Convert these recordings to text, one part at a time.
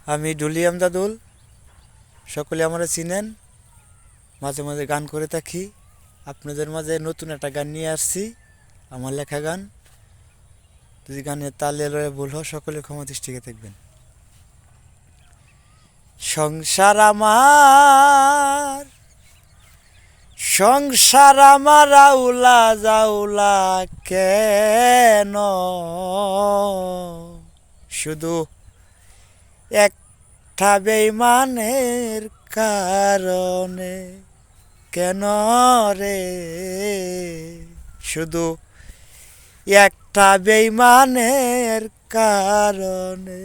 আমি ডুলি আমদাদুল। সকলে আমরা চিনেন, মাঝে মাঝে গান করে থাকি। আপনাদের মাঝে নতুন একটা গান নিয়ে আসছি, আমার লেখা গান। যদি গানের তালে লয়ে ভুল হয় সকলে ক্ষমা দৃষ্টিকে দেখবেন। সংসার আমার, সংসার আমার আউলা জাউলা কেন, শুধু একটা বেইমানের কারণে। কেন রে, শুধু একটা বেইমানের কারণে।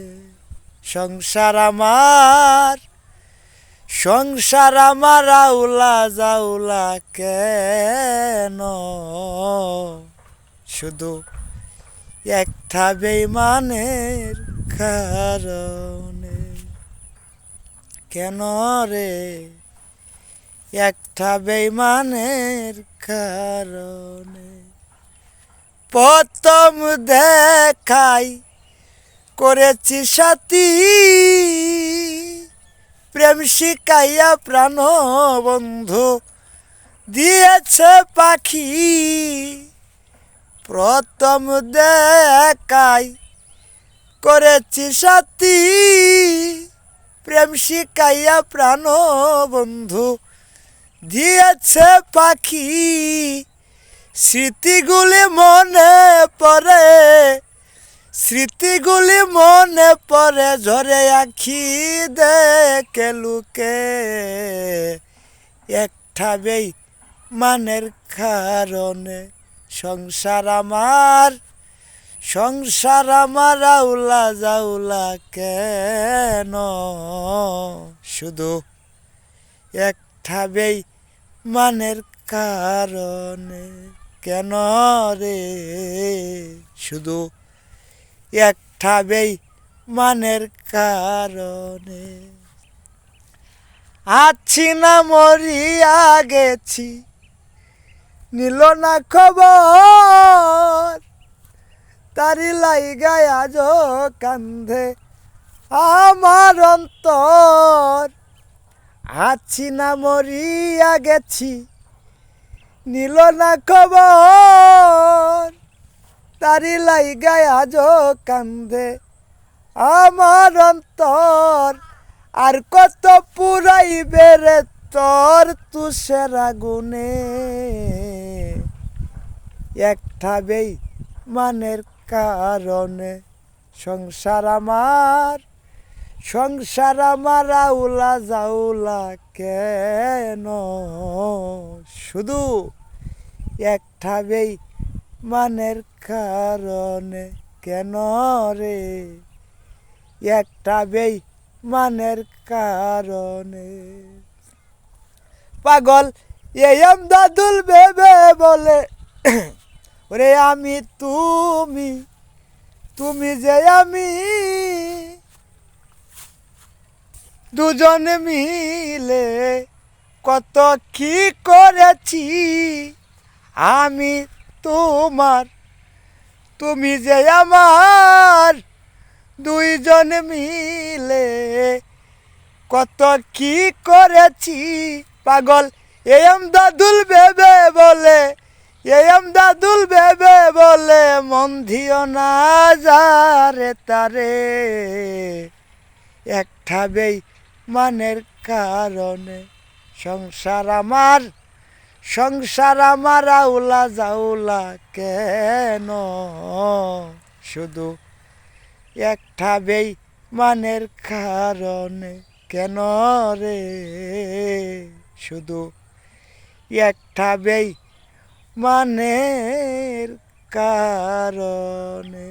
সংসার আমার, সংসার আমার আউলা জাউলা কেন, শুধু একটা বেইমানের কারণে। কেন রে, একটা বেইমানের কারণে। প্রথম দেখাই করেছি সাথী, প্রেম শিখাইয়া প্রাণ বন্ধু দিয়েছে পাখি। প্রথম দেখাই করেছি সাথী, প্রেম শিখাইয়া প্রাণ বন্ধু দিয়েছে পাখি। স্মৃতিগুলি মনে পড়ে, স্মৃতিগুলি মনে পড়ে ঝরে আখি দেখে লুকে। একটা বেইমানের কারণে। সংসার আমার, সংসার আমার আউলা জাউলা কেন, শুধু একটা বেইমানের কারণে। কেন রে, শুধু একটা বেইমানের কারণে। আছি না মরিয়া গেছি, নিল না খবর, তারি লাইগায় আজ কান্ধে আমার অন্তর। আছি না মরিয়া গেছি, নিল না খবর, তারি লাইগায় আজ কান্ধে আমার অন্তর। আর কত পুরাইবে রে তোর তুষের আগুনে। একটা বেইমানের কারণে। সংসার আমার, সংসার আমার আউলা জাউলা কেন, শুধু একটা বেইমানের কারণে। কেন রে, একটা বেইমানের কারণে। পাগল এই আমদাদুল ভেবে বলে, ওরে আমি তুমি, তুমি যে আমি, দুজনে মিলে কত কি করেছি। আমি তোমার, তুমি যে আমার, দুইজন মিলে কত কি করেছি। পাগল এই আমদাদুল ভেবে বলে, এই আমদাদুল ভেবে বলে, মন দিও না যারে তারে। একটা বেইমানের কারণে। সংসার আমার, সংসার আমার আউলা জাউলা কেন, শুধু একটা বেইমানের কারণে। কেন রে, শুধু একটা বেইমানের কারণে।